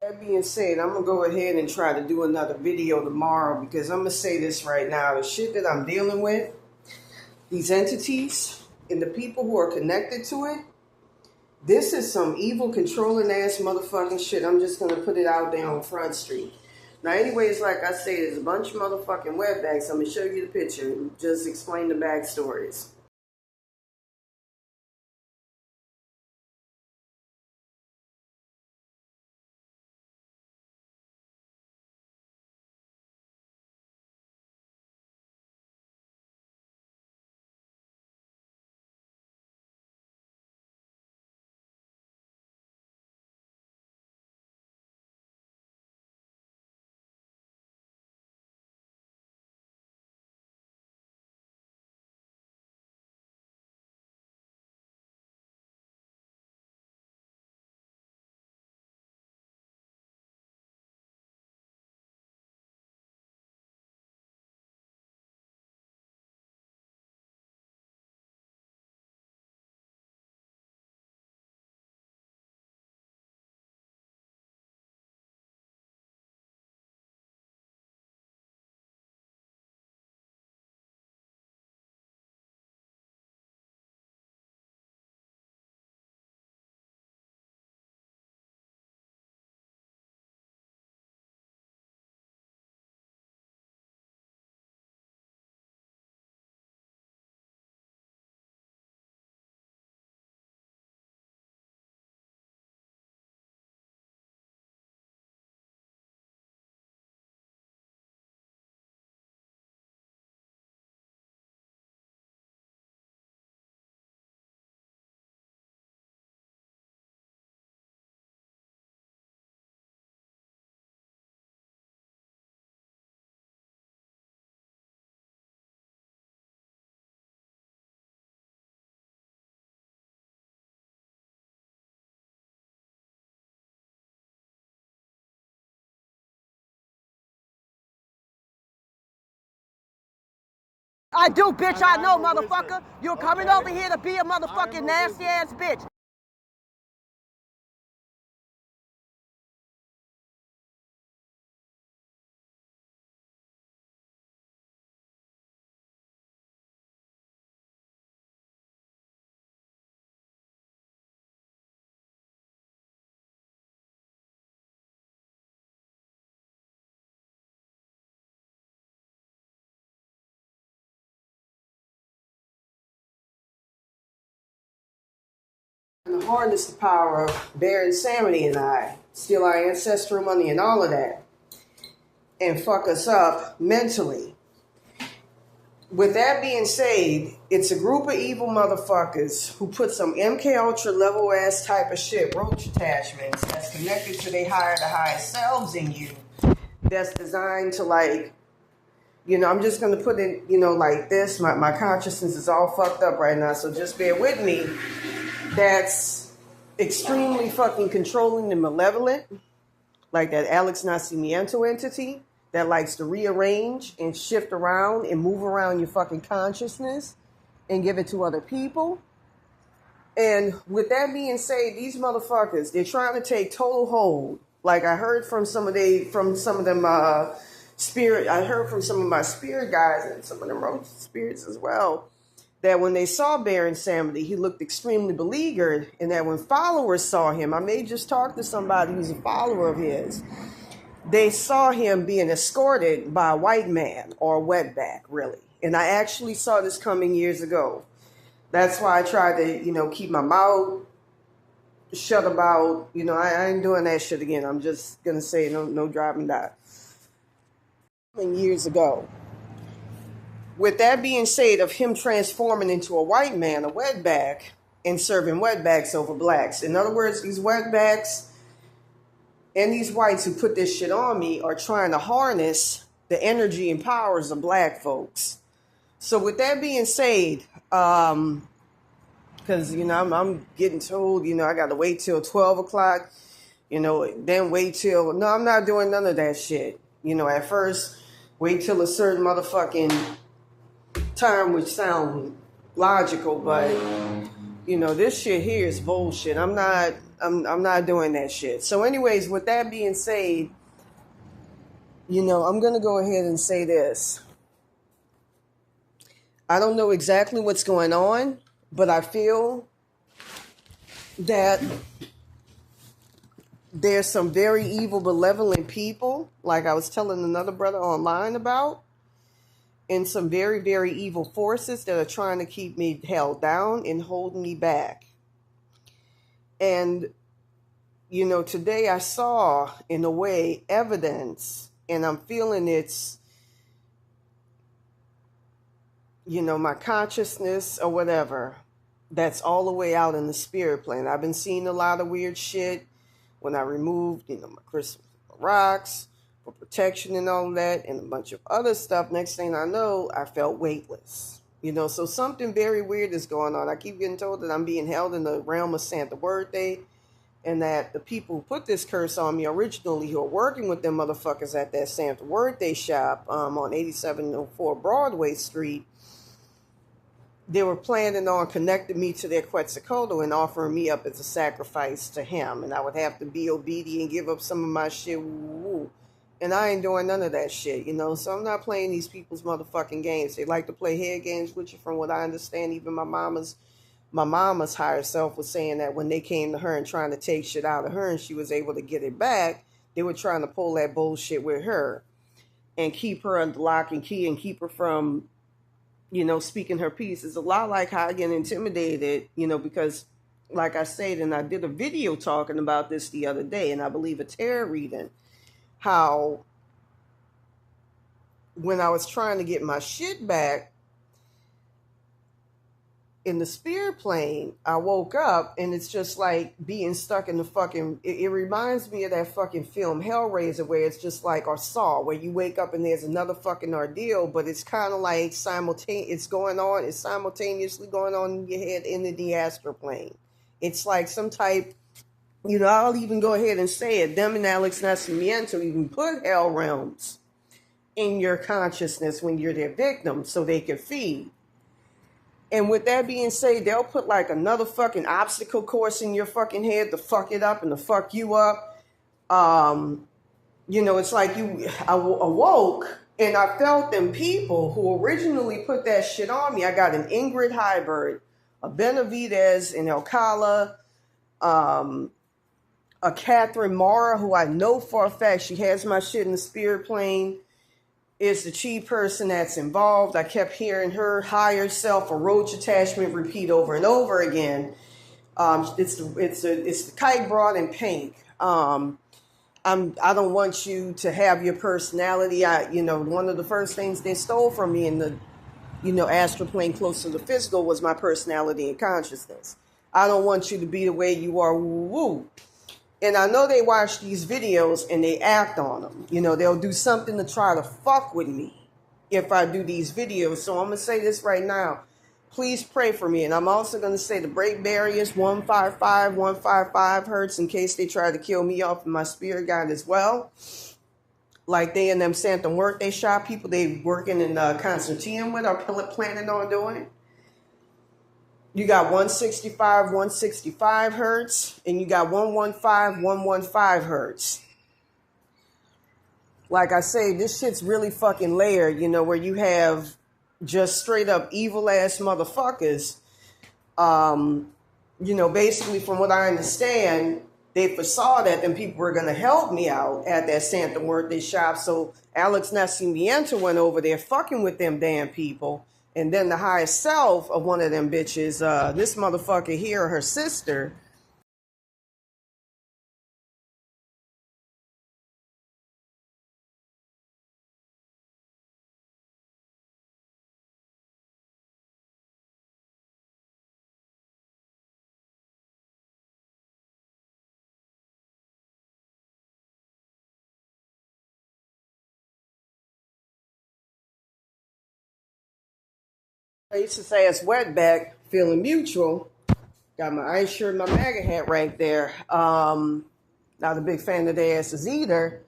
That being said, I'm gonna go ahead and try to do another video tomorrow because I'm gonna say this right now. The shit that I'm dealing with, these entities and the people who are connected to it, this is some evil, controlling ass motherfucking shit. I'm just gonna put it out there on Front Street. Now, anyways, like I say, there's a bunch of motherfucking wetbacks. I'm gonna show you the picture and just explain the backstories. I do, bitch, I know, motherfucker. You're coming over here to be a motherfucking nasty ass bitch. And harness the power of Baron Samedi and I, steal our ancestral money and all of that, and fuck us up mentally. With that being said, it's a group of evil motherfuckers who put some MK Ultra level ass type of shit, roach attachments that's connected to their higher to higher selves in you. That's designed to I'm just gonna put it, like this. My consciousness is all fucked up right now, so just bear with me. That's extremely fucking controlling and malevolent, like that Alex Nacimiento entity that likes to rearrange and shift around and move around your fucking consciousness and give it to other people. And with that being said, these motherfuckers, they're trying to take total hold. Like I heard from some of them spirit, I heard from some of my spirit guys and some of them roach spirits as well, that when they saw Baron Samedi, he looked extremely beleaguered, and that when followers saw him, I may just talk to somebody who's a follower of his, they saw him being escorted by a white man or a wetback, really. And I actually saw this coming years ago. That's why I tried to, keep my mouth shut about, I ain't doing that shit again. I'm just going to say no driving that. Years ago. With that being said, of him transforming into a white man, a wetback, and serving wetbacks over blacks. In other words, these wetbacks and these whites who put this shit on me are trying to harness the energy and powers of black folks. So with that being said, because, I'm getting told, I got to wait till 12 o'clock, then wait till, no, I'm not doing none of that shit. At first, wait till a certain motherfucking time, which sound logical, but this shit here is bullshit. I'm not I'm not doing that shit. So anyways, with that being said, I'm going to go ahead and say this. I don't know exactly what's going on, but I feel that there's some very evil, malevolent people, like I was telling another brother online about, and some very, very evil forces that are trying to keep me held down and hold me back. And, today I saw, in a way, evidence, and I'm feeling it's, my consciousness or whatever, that's all the way out in the spirit plane. I've been seeing a lot of weird shit when I removed, my crystals, rocks for protection and all that, and a bunch of other stuff. Next thing I know, I felt weightless. So something very weird is going on. I keep getting told that I'm being held in the realm of Santa Muerte, and that the people who put this curse on me originally, who are working with them motherfuckers at that Santa Muerte shop on 8704 Broadway Street, they were planning on connecting me to their Quetzalcoatl and offering me up as a sacrifice to him. And I would have to be obedient and give up some of my shit. Woo-woo. And I ain't doing none of that shit, So I'm not playing these people's motherfucking games. They like to play head games with you, from what I understand. Even my mama's higher self was saying that when they came to her and trying to take shit out of her and she was able to get it back, they were trying to pull that bullshit with her and keep her under lock and key and keep her from speaking her piece. Is a lot like how I get intimidated, because like I said, and I did a video talking about this the other day, and I believe a tarot reading, how when I was trying to get my shit back in the spirit plane, I woke up and it's just like being stuck in the fucking, it reminds me of that fucking film Hellraiser, where it's just like, or Saw, where you wake up and there's another fucking ordeal, but it's kind of like it's simultaneously going on in your head in the astral plane. It's like some type, I'll even go ahead and say it, them and Alex Nascimento even put hell realms in your consciousness when you're their victim so they can feed. And with that being said, they'll put like another fucking obstacle course in your fucking head to fuck it up and to fuck you up. It's like I awoke and I felt them people who originally put that shit on me. I got an Ingrid Hybrid, a Benavidez, an Alcala, a Catherine Mara, who I know for a fact she has my shit in the spirit plane, is the chief person that's involved. I kept hearing her higher self, a roach attachment, repeat over and over again. It's the kite broad in pink. I don't want you to have your personality. One of the first things they stole from me in the, astral plane close to the physical was my personality and consciousness. I don't want you to be the way you are. Woo-woo. And I know they watch these videos and they act on them. They'll do something to try to fuck with me if I do these videos. So I'm going to say this right now. Please pray for me. And I'm also going to say the break barriers, 155 hertz, in case they try to kill me off in my spirit guide as well. Like they and them Santa Muerte shop people they working in Constantine with are planning on doing. You got 165 hertz, and you got 115 hertz. Like I say, this shit's really fucking layered, where you have just straight up evil ass motherfuckers. Basically from what I understand, they foresaw that them people were going to help me out at that Santa Muerte shop. So Alex Nascimento went over there fucking with them damn people. And then the highest self of one of them bitches, this motherfucker here, her sister, racist ass wetback, feeling mutual. Got my ice shirt, my MAGA hat right there. Not a big fan of their asses either.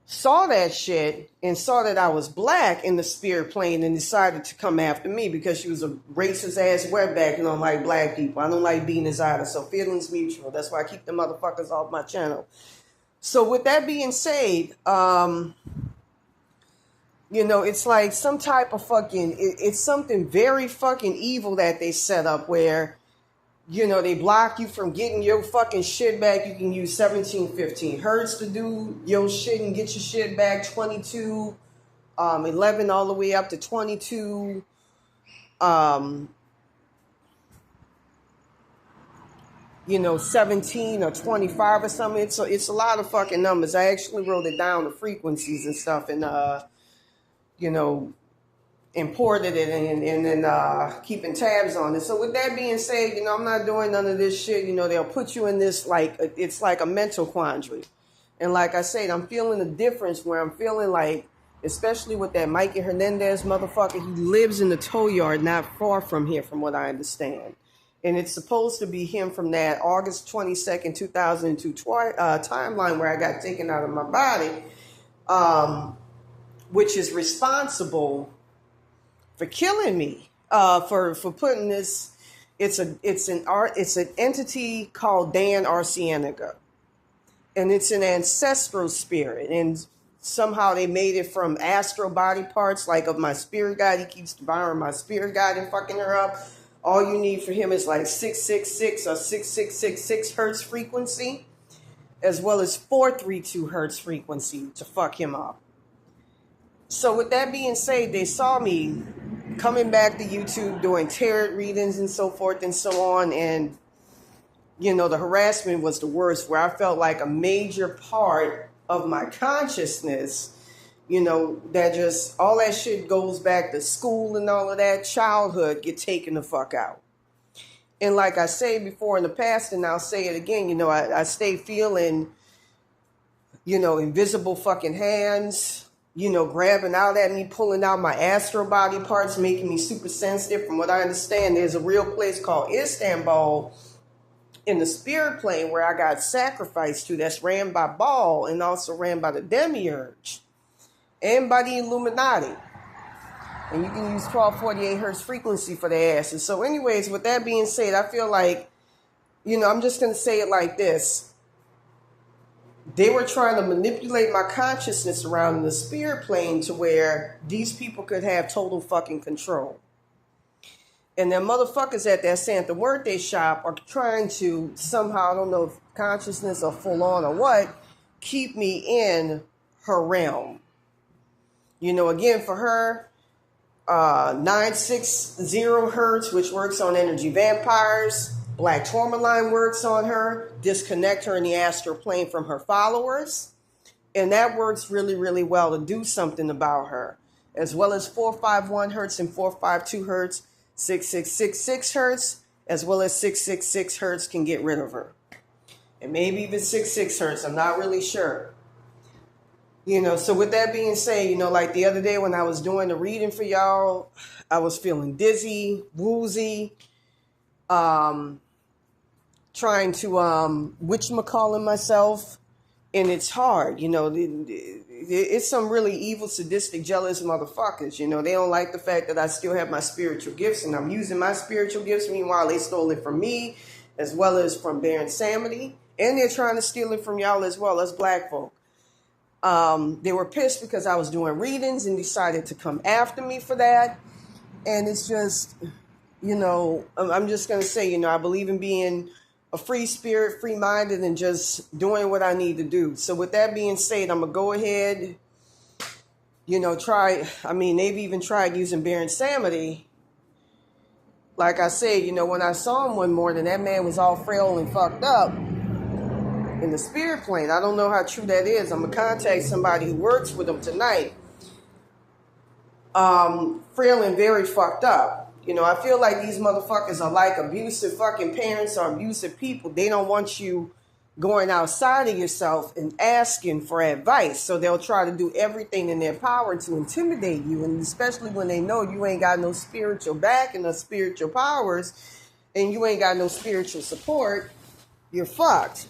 saw that shit and saw that I was black in the spirit plane and decided to come after me because she was a racist ass wetback and don't like black people. I don't like being his idol, so feelings mutual. That's why I keep the motherfuckers off my channel. So with that being said, it's like some type of fucking, it's something very fucking evil that they set up where, they block you from getting your fucking shit back. You can use 1715 hertz to do your shit and get your shit back. 22, 11 all the way up to 22. 17 or 25 or something. It's a lot of fucking numbers. I actually wrote it down, the frequencies and stuff, and imported it and then keeping tabs on it. So with that being said, I'm not doing none of this shit. They'll put you in this, it's like a mental quandary. And like I said, I'm feeling a difference where I'm feeling like, especially with that Mikey Hernandez motherfucker, he lives in the tow yard not far from here, from what I understand. And it's supposed to be him from that August 22nd, 2002 timeline where I got taken out of my body, which is responsible for killing me, for putting this. It's an entity called Dan Arcienega, and it's an ancestral spirit, and somehow they made it from astral body parts, like of my spirit guide. He keeps devouring my spirit guide and fucking her up. All you need for him is like 666 or 6666 hertz frequency, as well as 432 hertz frequency to fuck him up. So with that being said, they saw me coming back to YouTube doing tarot readings and so forth and so on. And, the harassment was the worst, where I felt like a major part of my consciousness, that just, all that shit goes back to school and all of that, childhood, get taken the fuck out. And like I said before in the past, and I'll say it again, I stay feeling, invisible fucking hands, grabbing out at me, pulling out my astral body parts, making me super sensitive. From what I understand, there's a real place called Istanbul in the spirit plane where I got sacrificed to, that's ran by Baal and also ran by the Demiurge and by the Illuminati. And you can use 1248 hertz frequency for the asses. So anyways, with that being said, I feel like, I'm just going to say it like this. They were trying to manipulate my consciousness around the spirit plane to where these people could have total fucking control. And them motherfuckers at that Santa Muerte shop are trying to somehow, I don't know if consciousness or full on or what, keep me in her realm. Again, for her, 960 hertz, which works on energy vampires. Black tourmaline works on her, disconnect her in the astral plane from her followers. And that works really, really well to do something about her. As well as 451 hertz and 452 hertz, 6666 hertz, as well as 666 hertz can get rid of her. And maybe even 66 hertz, I'm not really sure. So with that being said, like the other day when I was doing the reading for y'all, I was feeling dizzy, woozy, trying to whatchamacallit myself, and it's hard. It's some really evil, sadistic, jealous motherfuckers. They don't like the fact that I still have my spiritual gifts, and I'm using my spiritual gifts. Meanwhile, they stole it from me, as well as from Baron Samedi, and they're trying to steal it from y'all as well as black folk. They were pissed because I was doing readings and decided to come after me for that. And it's just, I'm just going to say, I believe in being a free spirit, free-minded, and just doing what I need to do. So with that being said, I'm going to go ahead, they've even tried using Baron Samedi. Like I said, when I saw him one morning, that man was all frail and fucked up in the spirit plane. I don't know how true that is. I'm going to contact somebody who works with him tonight. Frail and very fucked up. I feel like these motherfuckers are like abusive fucking parents or abusive people. They don't want you going outside of yourself and asking for advice. So they'll try to do everything in their power to intimidate you. And especially when they know you ain't got no spiritual back and no spiritual powers and you ain't got no spiritual support, you're fucked.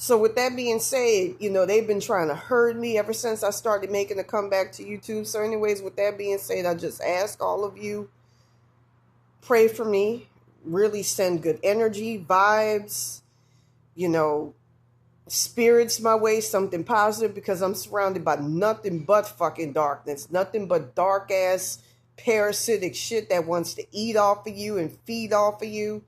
So with that being said, they've been trying to hurt me ever since I started making a comeback to YouTube. So anyways, with that being said, I just ask all of you, pray for me, really send good energy, vibes, spirits my way, something positive, because I'm surrounded by nothing but fucking darkness, nothing but dark ass parasitic shit that wants to eat off of you and feed off of you,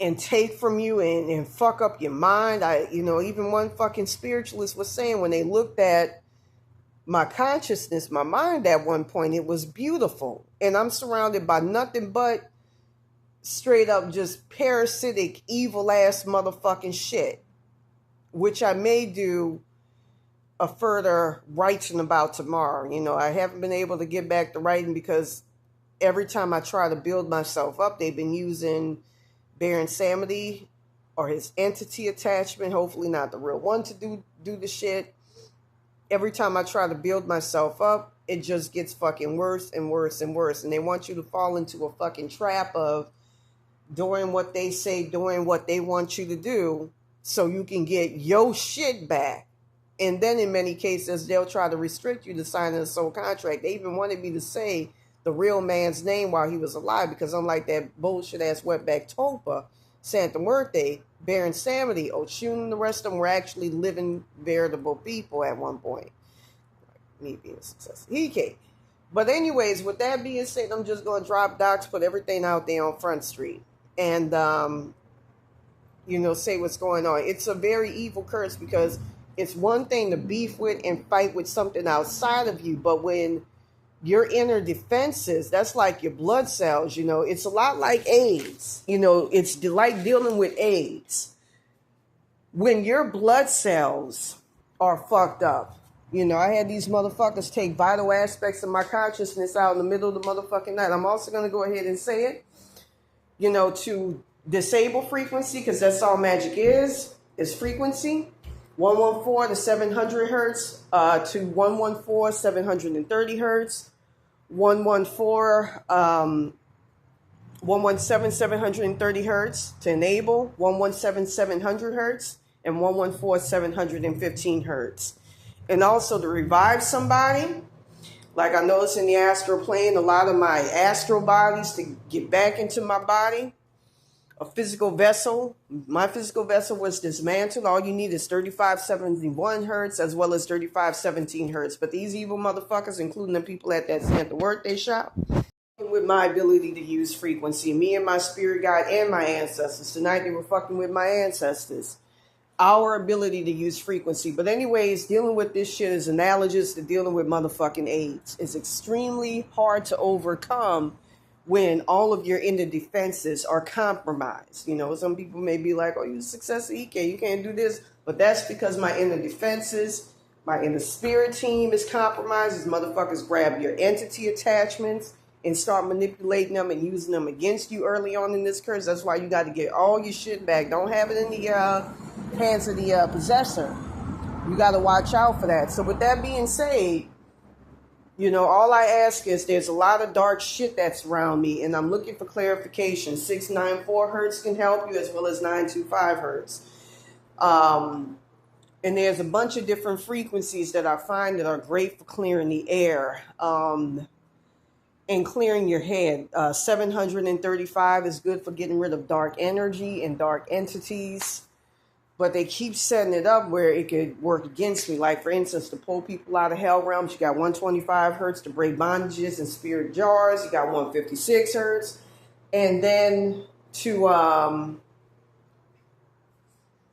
and take from you and fuck up your mind. Even one fucking spiritualist was saying when they looked at my consciousness, my mind at one point, it was beautiful. And I'm surrounded by nothing but straight up just parasitic, evil ass motherfucking shit, which I may do a further writing about tomorrow. I haven't been able to get back to writing because every time I try to build myself up, they've been using Baron Samedi or his entity attachment, hopefully not the real one, to do the shit. Every time I try to build myself up, it just gets fucking worse and worse and worse. And they want you to fall into a fucking trap of doing what they say, doing what they want you to do so you can get your shit back. And then in many cases, they'll try to restrict you to signing a soul contract. They even wanted me to say the real man's name while he was alive, because unlike that bullshit ass wetback Topa, Santa Muerte, Baron Samedi, Oshun, and the rest of them were actually living veritable people at one point. Me being a success. But anyways, with that being said, I'm just going to drop docs, put everything out there on Front Street, and say what's going on. It's a very evil curse, because it's one thing to beef with and fight with something outside of you, but when your inner defenses, that's like your blood cells, it's a lot like AIDS. It's like dealing with AIDS. When your blood cells are fucked up, I had these motherfuckers take vital aspects of my consciousness out in the middle of the motherfucking night. I'm also going to go ahead and say it, to disable frequency, because that's all magic is frequency. 114 to 700 hertz to 114, 730 hertz. 117, 730 hertz to enable, 117, 700 hertz, and 114, 715 hertz. And also to revive somebody, like I noticed in the astral plane, a lot of my astral bodies to get back into my body. A physical vessel, my physical vessel was dismantled. All you need is 3571 hertz as well as 3517 hertz. But these evil motherfuckers, including the people at that Santa Muerte shop, with my ability to use frequency, me and my spirit guide and my ancestors. Tonight they were fucking with my ancestors. Our ability to use frequency. But anyways, dealing with this shit is analogous to dealing with motherfucking AIDS. It's extremely hard to overcome when all of your inner defenses are compromised. Some people may be like, oh, you're a success, you can't do this. But that's because my inner defenses, my inner spirit team is compromised. These motherfuckers grab your entity attachments and start manipulating them and using them against you early on in this curse. That's why you got to get all your shit back. Don't have it in the hands of the possessor. You got to watch out for that. So with that being said, all I ask is, there's a lot of dark shit that's around me, and I'm looking for clarification. 694 hertz can help you, as well as 925 hertz. And there's a bunch of different frequencies that I find that are great for clearing the air and clearing your head. 735 is good for getting rid of dark energy and dark entities. But they keep setting it up where it could work against me. Like, for instance, to pull people out of hell realms, you got 125 hertz to break bondages and spirit jars. You got 156 hertz. And then to, I'm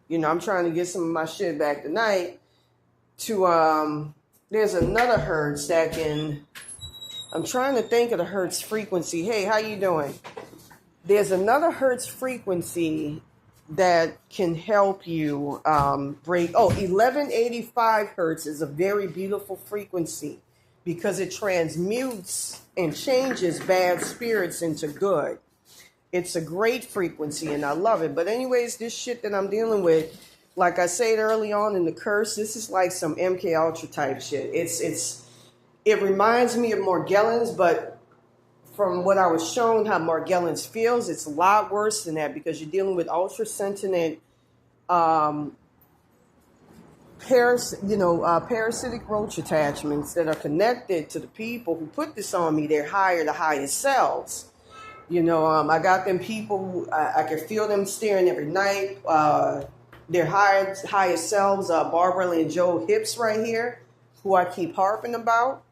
trying to get some of my shit back tonight. There's another hertz that can, I'm trying to think of the hertz frequency. Hey, how you doing? There's another hertz frequency that can help you break. 1185 hertz is a very beautiful frequency because it transmutes and changes bad spirits into good. It's a great frequency and I love it. But anyways, this shit that I'm dealing with, like I said early on in the curse, this is like some MK Ultra type shit. It reminds me of Morgellons, but from what I was shown, how Morgellons feels, it's a lot worse than that because you're dealing with ultra sentient parasitic roach attachments that are connected to the people who put this on me. They're the highest selves. I got them people, I can feel them staring every night. Their highest selves, Barbara and Joe Hips right here, who I keep harping about.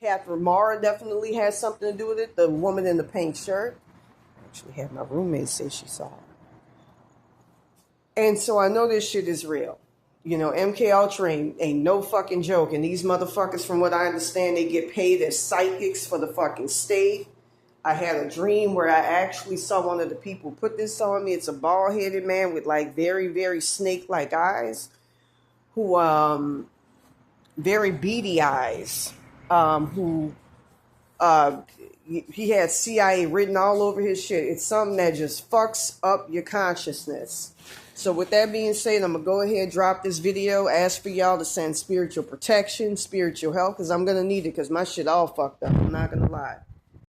Catherine Mara definitely has something to do with it. The woman in the pink shirt. I actually had my roommate say she saw her. And so I know this shit is real. MK Ultra ain't no fucking joke. And these motherfuckers, from what I understand, they get paid as psychics for the fucking state. I had a dream where I actually saw one of the people put this on me. It's a bald-headed man with like very, very snake-like eyes, who very beady eyes, who he had CIA written all over his shit. It's something that just fucks up your consciousness. So with that being said, I'm going to go ahead and drop this video. Ask for y'all to send spiritual protection, spiritual help, because I'm going to need it because my shit all fucked up. I'm not going to lie.